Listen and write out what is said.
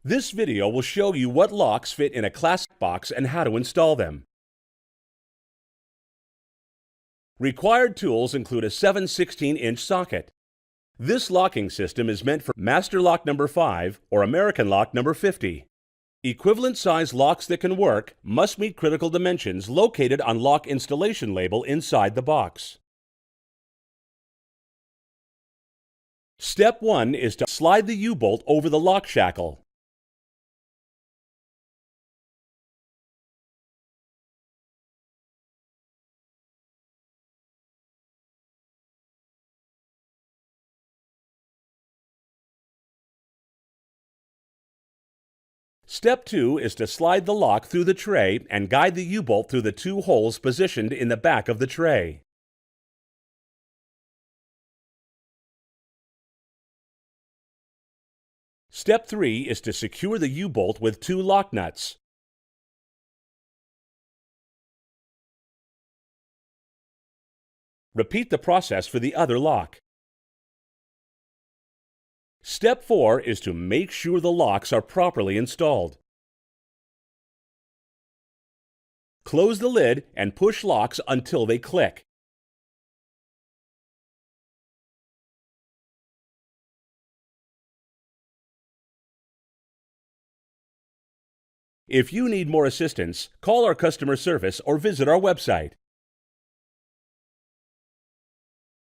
This video will show you what locks fit in a classic box and how to install them. Required tools include a 7/16-inch socket. This locking system is meant for Master Lock number 5 or American Lock number 50. Equivalent size locks that can work must meet critical dimensions located on lock installation label inside the box. Step 1 is to slide the U-bolt over the lock shackle. Step 2 is to slide the lock through the tray and guide the U-bolt through the 2 holes positioned in the back of the tray. Step 3 is to secure the U-bolt with 2 lock nuts. Repeat the process for the other lock. Step 4 is to make sure the locks are properly installed. Close the lid and push locks until they click. If you need more assistance, call our customer service or visit our website.